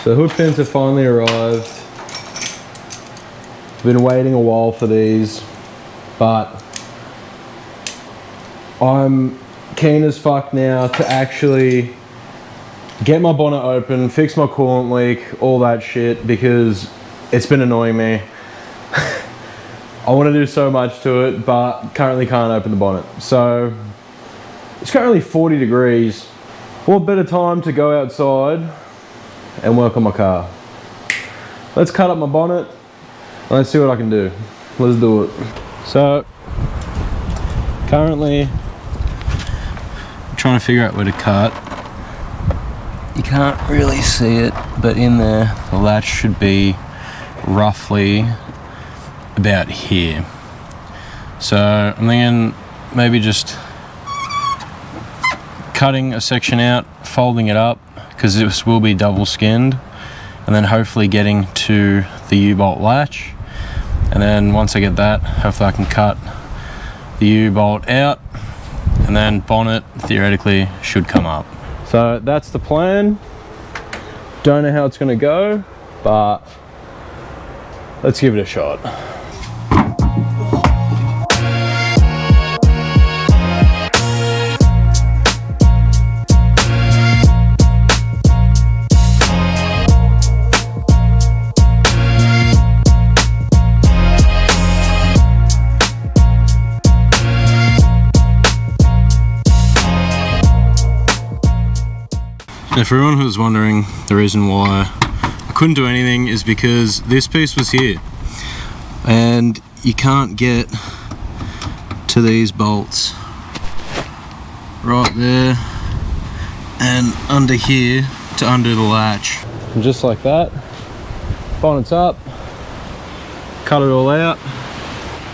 So the hood pins have finally arrived. Been waiting a while for these, but I'm keen as fuck now to actually get my bonnet open, fix my coolant leak, all that shit, because it's been annoying me. I want to do so much to it, but currently can't open the bonnet. So it's currently 40 degrees. What better time to go outside and work on my car? Let's cut up my bonnet and let's see what I can do. Let's do it. So currently I'm trying to figure out where to cut. You can't really see it, but in there the latch should be roughly about here. So I'm thinking maybe just cutting a section out, folding it up, because this will be double skinned, and then hopefully getting to the U-bolt latch. And then once I get that, hopefully I can cut the U-bolt out, and then bonnet theoretically should come up. So that's the plan. Don't know how it's gonna go, but let's give it a shot. Now, for everyone who was wondering, the reason why I couldn't do anything is because this piece was here and you can't get to these bolts right there and under here to undo the latch. And just like that, bonnet's up, cut it all out.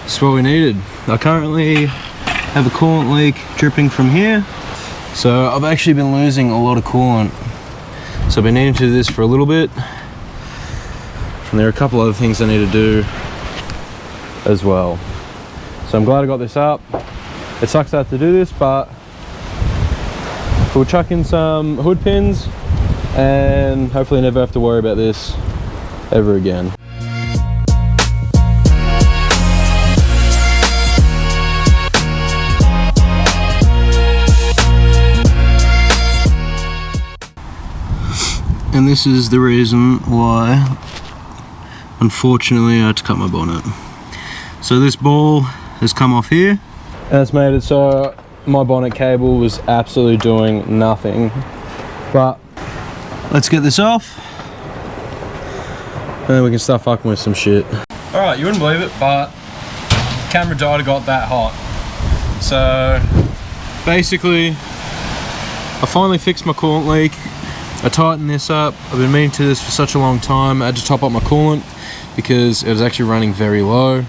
That's what we needed. I currently have a coolant leak dripping from here. So I've actually been losing a lot of coolant. So I've been needing to do this for a little bit. And there are a couple other things I need to do as well. So I'm glad I got this up. It sucks I have to do this, but we'll chuck in some hood pins and hopefully never have to worry about this ever again. And this is the reason why, unfortunately, I had to cut my bonnet. So this ball has come off here, and it's made it so my bonnet cable was absolutely doing nothing. But let's get this off, and then we can start fucking with some shit. All right, you wouldn't believe it, but the camera died, it got that hot. So basically, I finally fixed my coolant leak. I tightened this up. I've been meaning to do this for such a long time. I had to top up my coolant because it was actually running very low.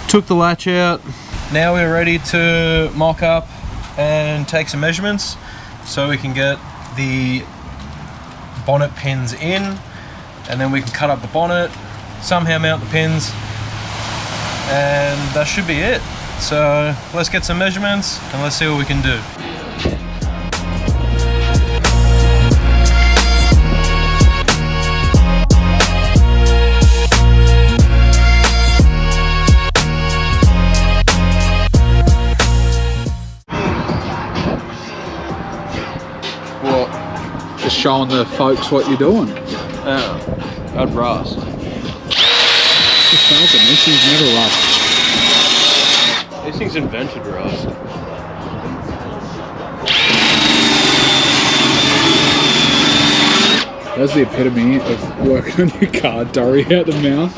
Took the latch out. Now we're ready to mock up and take some measurements so we can get the bonnet pins in, and then we can cut up the bonnet, somehow mount the pins, and that should be it. So let's get some measurements and let's see what we can do. Just showing the folks what you're doing. I'd rust. Just tells them these things never rust. These things invented rust. That's the epitome of working on your car, Dory out the mouth.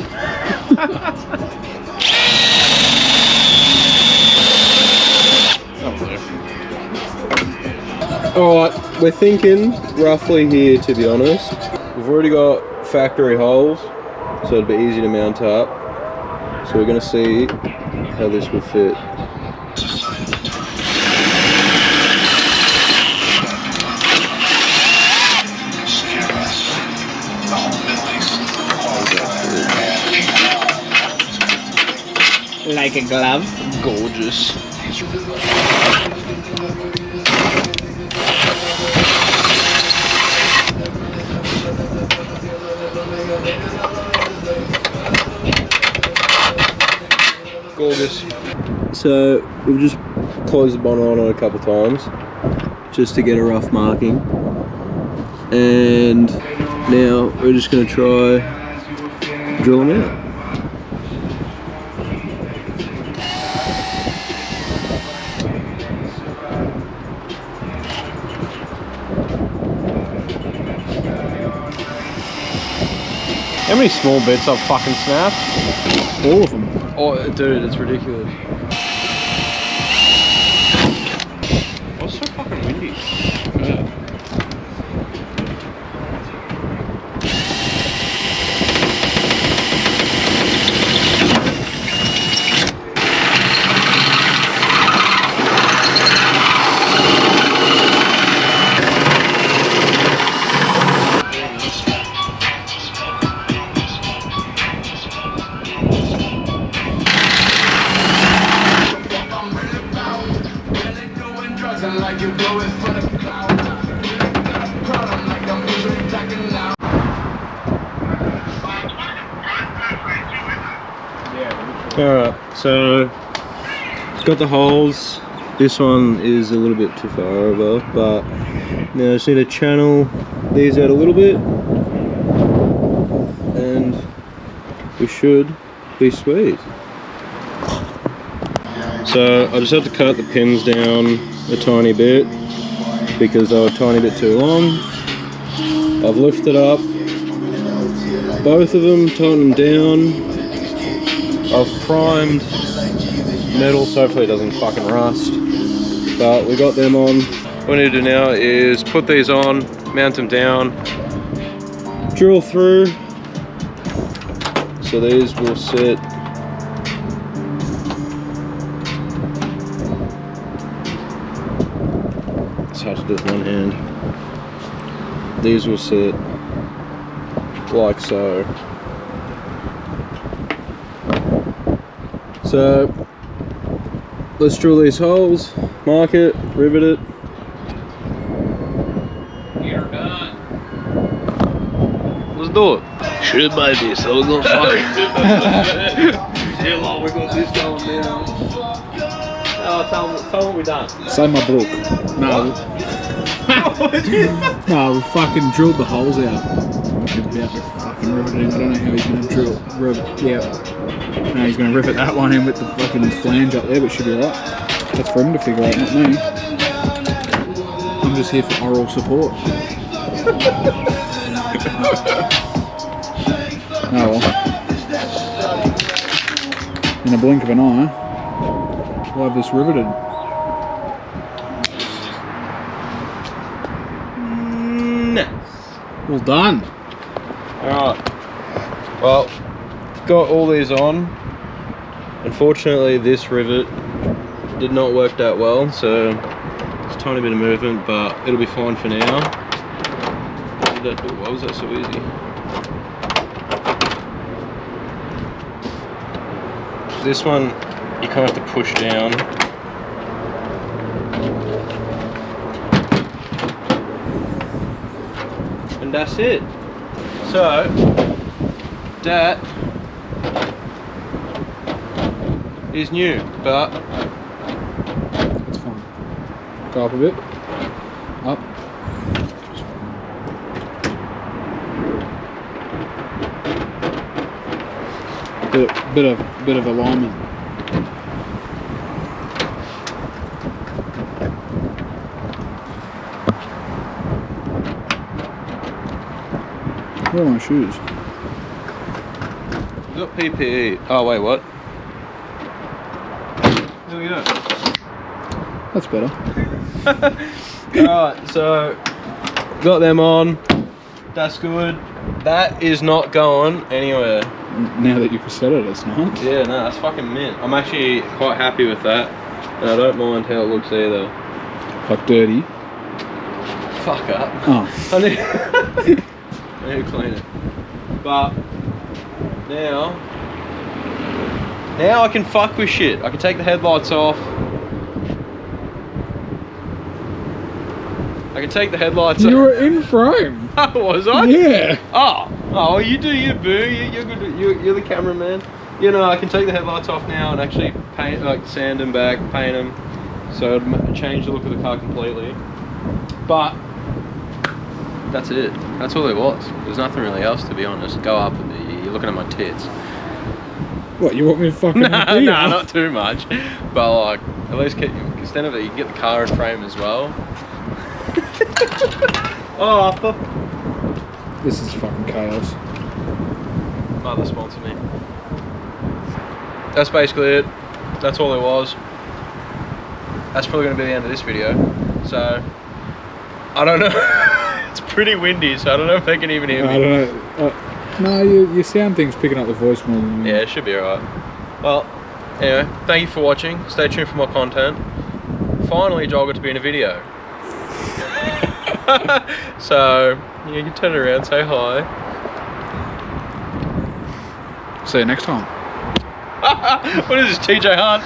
Alright, we're thinking roughly here, to be honest. We've already got factory holes, so it'd be easy to mount up. So we're going to see how this will fit. Like a glove. Gorgeous. So we've just closed the bonnet on it a couple times just to get a rough marking, and now we're just going to try drill them out. How many small bits I've fucking snapped? All of them. Oh, dude, it's ridiculous. Oh, it's so fucking windy. Yeah. Alright, so got the holes. This one is a little bit too far over, but now I just need to channel these out a little bit and we should be sweet. So I just have to cut the pins down a tiny bit because they were a tiny bit too long. I've lifted up both of them, tightened them down. I've primed metal so hopefully it doesn't fucking rust, but we got them on. What we need to do now is put these on, mount them down, drill through, so these will sit it's hard to do with one hand. These will sit like so. So let's drill these holes, mark it, rivet it. You're done. Let's do it. Shoot baby, so we're gonna fuck it. Yeah, well, we got this going now. Oh, tell them what we done. Say my book. No. No, we fucking drilled the holes out. He's about to fucking rivet it in. I don't know how he's gonna rivet. Yeah. No, he's gonna rivet that one in with the fucking flange up there, but should be alright. That's for him to figure out, not me. I'm just here for oral support. Oh well. In a blink of an eye, we'll have this riveted. Nice. Well done. Alright. Well, got all these on. Unfortunately, this rivet did not work that well, so it's a tiny bit of movement, but it'll be fine for now. Why was that so easy? This one, you kind of have to push down. And that's it. So, that is new, but It's fine. Go up a bit. Up. Bit of alignment. Where are my shoes? we've got PPE. Oh wait, what? There we go. That's better. Alright, so got them on. That's good. That is not going anywhere. Now that you've said it, it's not. Yeah, no, that's fucking mint. I'm actually quite happy with that. And I don't mind how it looks either. Like dirty. Fuck up. Oh. I need to clean it. But now I can fuck with shit. I can take the headlights off. I can take the headlights You off. were in frame. Was I? Yeah. Oh, you do you, boo. You're good. You're the cameraman. You know, I can take the headlights off now and actually paint, like sand them back, paint them, so it'd change the look of the car completely. But that's it. That's all there was. There's nothing really else, to be honest. Go up a bit. You're looking at my tits. What, you want me to fucking No, not too much. But like, at least instead of it, you can get the car in frame as well. Oh, fuck. This is fucking chaos. Mother sponsor me. That's basically it. That's all there was. That's probably going to be the end of this video. So, I don't know. It's pretty windy, so I don't know if they can even hear me. I don't know. No, your sound thing's picking up the voice more than me. Yeah, it should be alright. Well, anyway, thank you for watching. Stay tuned for more content. Finally, Joel got to be in a video. So, yeah, you can turn around, say hi. See you next time. What is this, TJ Hunt?